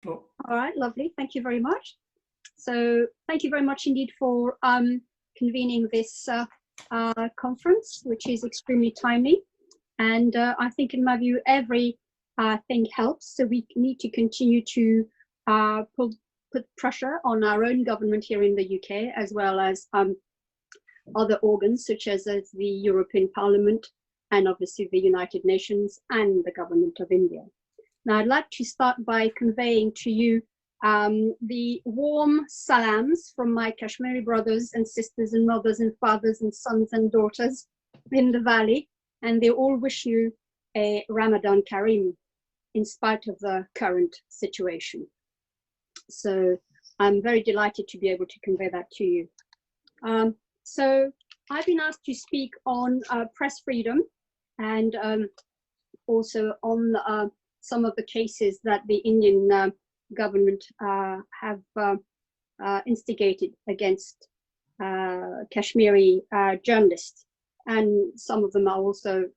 Oh. All right, lovely. Thank you very much. So thank you very much indeed for convening this conference, which is extremely timely. And I think, in my view, every thing helps. So we need to continue to put pressure on our own government here in the UK, as well as other organs such as the European Parliament and obviously the United Nations and the government of India. Now, I'd like to start by conveying to you the warm salams from my Kashmiri brothers and sisters and mothers and fathers and sons and daughters in the valley, and they all wish you a Ramadan Kareem in spite of the current situation. So I'm very delighted to be able to convey that to you. So I've been asked to speak on press freedom and also on some of the cases that the Indian government have instigated against Kashmiri journalists, and some of them are also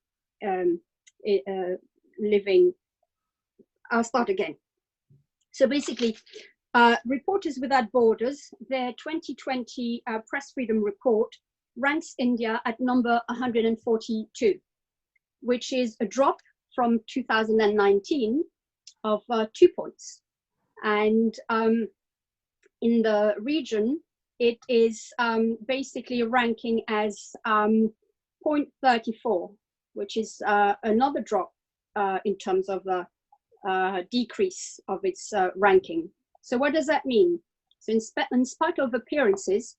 living. I'll start again. So basically, Reporters Without Borders, their 2020 press freedom report ranks India at number 142, which is a drop from 2019 of 2 points. And in the region, it is basically ranking as 0.34, which is another drop in terms of the decrease of its ranking. So what does that mean? So in spite of appearances,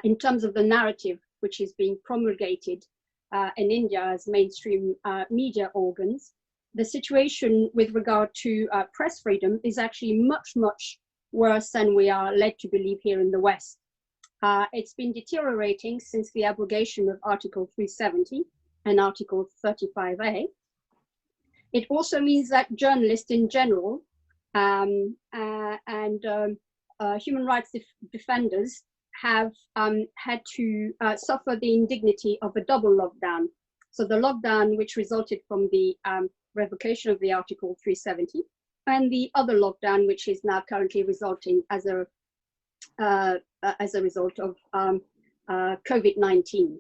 in terms of the narrative which is being promulgated in India as mainstream media organs, the situation with regard to press freedom is actually much, much worse than we are led to believe here in the West. It's been deteriorating since the abrogation of Article 370 and Article 35A. It also means that journalists in general and human rights defenders have had to suffer the indignity of a double lockdown. So the lockdown which resulted from the revocation of the Article 370, and the other lockdown which is now currently resulting as a result of COVID-19.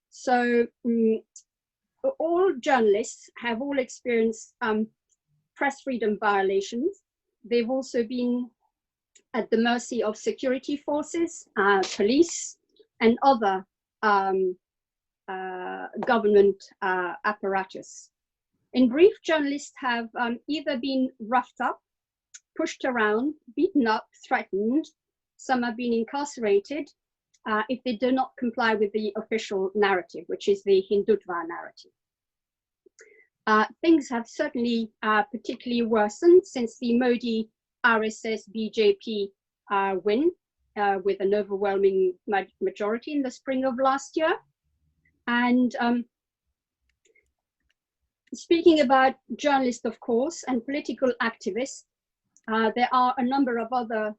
So all journalists have all experienced press freedom violations. They've also been at the mercy of security forces, police, and other government apparatus. In brief, journalists have either been roughed up, pushed around, beaten up, threatened. Some have been incarcerated if they do not comply with the official narrative, which is the Hindutva narrative. Things have certainly particularly worsened since the Modi RSS BJP win with an overwhelming majority in the spring of last year. And speaking about journalists, of course, and political activists, there are a number of other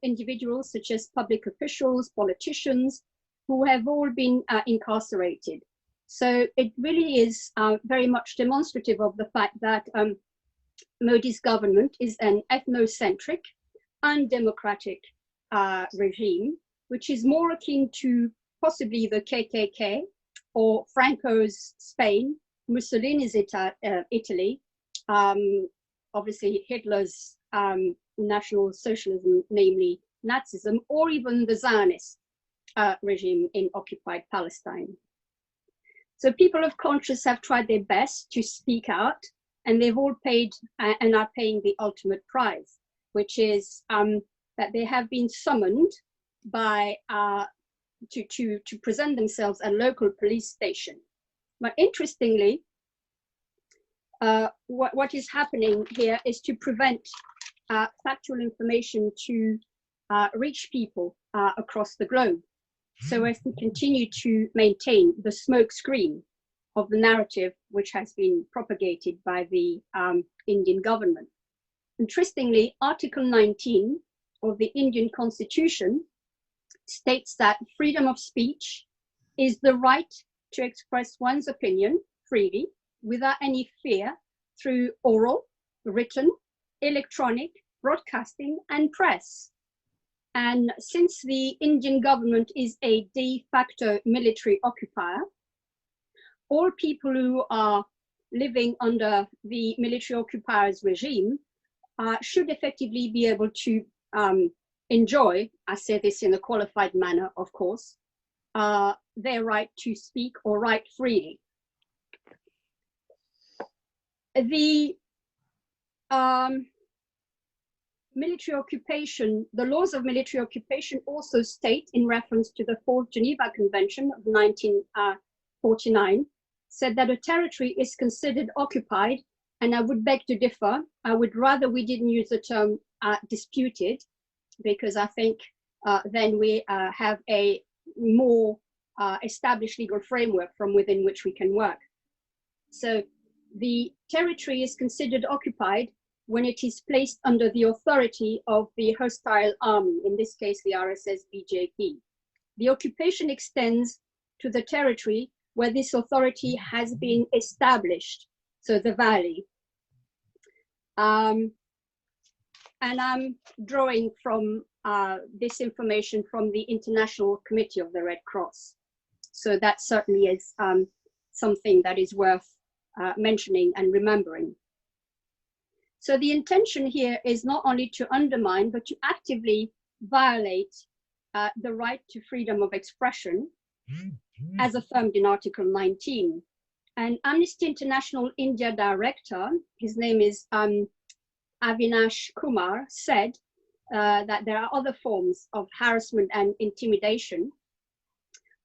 individuals, such as public officials, politicians, who have all been incarcerated. So it really is very much demonstrative of the fact that Modi's government is an ethnocentric, undemocratic regime, which is more akin to possibly the KKK or Franco's Spain, Mussolini's Italy, obviously Hitler's National Socialism, namely Nazism, or even the Zionist regime in occupied Palestine. So people of conscience have tried their best to speak out, and they've all paid and are paying the ultimate price, which is that they have been summoned by to present themselves at a local police station. But interestingly, what is happening here is to prevent factual information to reach people across the globe, so as to continue to maintain the smoke screen of the narrative which has been propagated by the Indian government. Interestingly, Article 19 of the Indian Constitution states that freedom of speech is the right to express one's opinion freely without any fear through oral, written, electronic, broadcasting, and press. And since the Indian government is a de facto military occupier, all people who are living under the military occupier's regime should effectively be able to enjoy, I say this in a qualified manner, of course, their right to speak or write freely. The military occupation, the laws of military occupation also state, in reference to the Fourth Geneva Convention of 1949, said that a territory is considered occupied, and I would beg to differ. I would rather we didn't use the term disputed, because I think then we have a more established legal framework from within which we can work. So the territory is considered occupied when it is placed under the authority of the hostile army, in this case, the RSS BJP. The occupation extends to the territory where this authority has been established, so the valley. And I'm drawing from this information from the International Committee of the Red Cross. So that certainly is something that is worth mentioning and remembering. So the intention here is not only to undermine, but to actively violate the right to freedom of expression as affirmed in Article 19. And Amnesty International India director, his name is Avinash Kumar, said that there are other forms of harassment and intimidation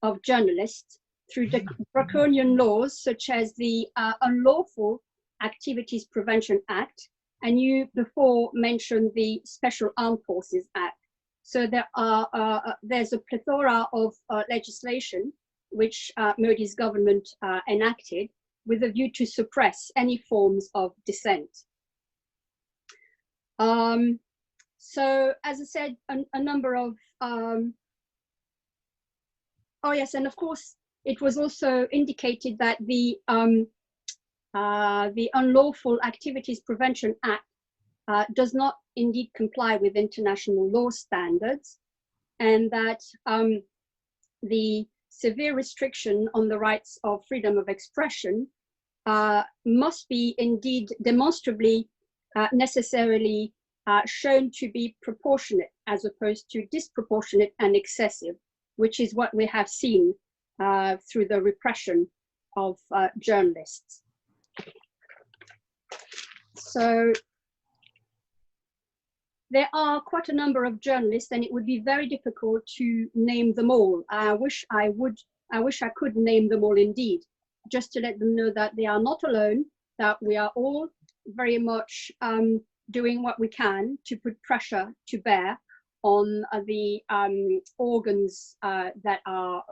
of journalists through the draconian laws, such as the Unlawful Activities Prevention Act, and you before mentioned the Special Armed Forces Act. So there are there's a plethora of legislation which Modi's government enacted with a view to suppress any forms of dissent. So as I said, a number of, oh yes, and of course, it was also indicated that the Unlawful Activities Prevention Act does not indeed comply with international law standards, and that the severe restriction on the rights of freedom of expression must be indeed demonstrably necessarily shown to be proportionate as opposed to disproportionate and excessive, which is what we have seen through the repression of journalists. So there are quite a number of journalists, and it would be very difficult to name them all. I wish I could name them all indeed, just to let them know that they are not alone, that we are all very much doing what we can to put pressure to bear on the organs that are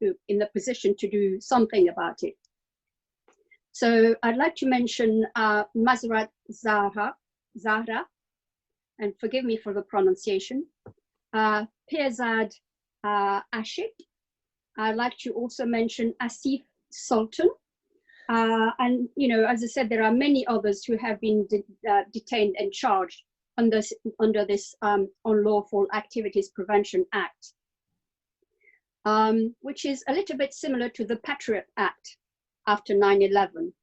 in the position to do something about it. So I'd like to mention Mazrat Zahra, and forgive me for the pronunciation, Pirzad Ashik. I'd like to also mention Asif Sultan. And, you know, as I said, there are many others who have been detained and charged under this Unlawful Activities Prevention Act, which is a little bit similar to the Patriot Act after 9/11,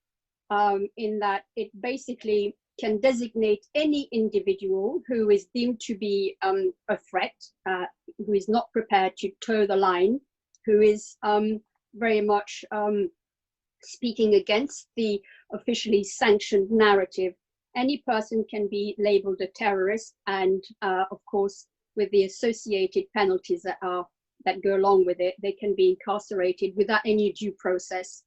in that it basically can designate any individual who is deemed to be a threat, who is not prepared to toe the line, who is very much speaking against the officially sanctioned narrative. Any person can be labeled a terrorist, and of course, with the associated penalties that go along with it, they can be incarcerated without any due process,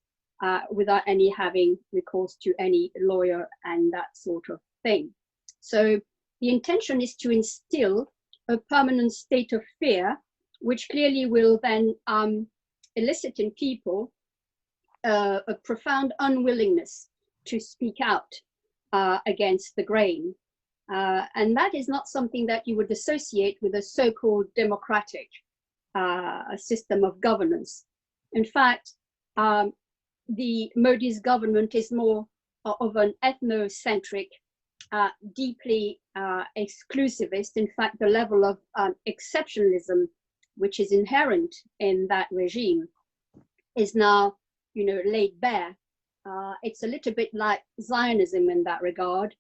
without any having recourse to any lawyer and that sort of thing. So the intention is to instill a permanent state of fear, which clearly will then elicit in people a profound unwillingness to speak out against the grain. And that is not something that you would associate with a so-called democratic system of governance. In fact, the Modi's government is more of an ethnocentric deeply exclusivist. In fact, the level of exceptionalism which is inherent in that regime is now, laid bare. It's a little bit like Zionism in that regard.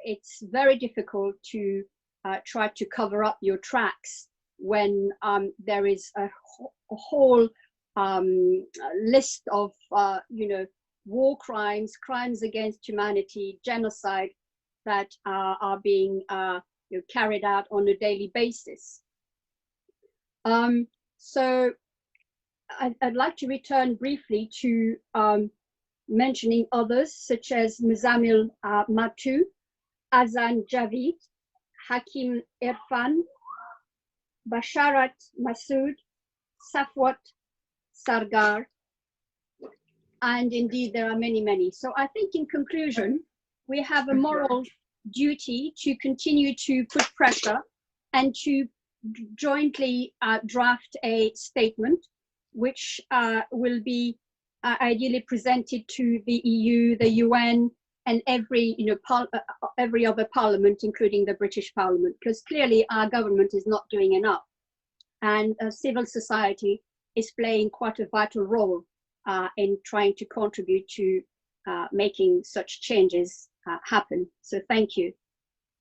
It's very difficult to try to cover up your tracks when there is a whole list of, war crimes, crimes against humanity, genocide that are being carried out on a daily basis. So I'd like to return briefly to mentioning others such as Muzammil Matu, Azan Javid, Hakim Irfan, Basharat Masood, Safwat Sargar, and indeed there are many, many. So I think in conclusion, we have a moral duty to continue to put pressure and to jointly draft a statement which will be ideally presented to the EU, the UN, and every other parliament, including the British Parliament, because clearly our government is not doing enough, and civil society is playing quite a vital role in trying to contribute to making such changes happen. So thank you.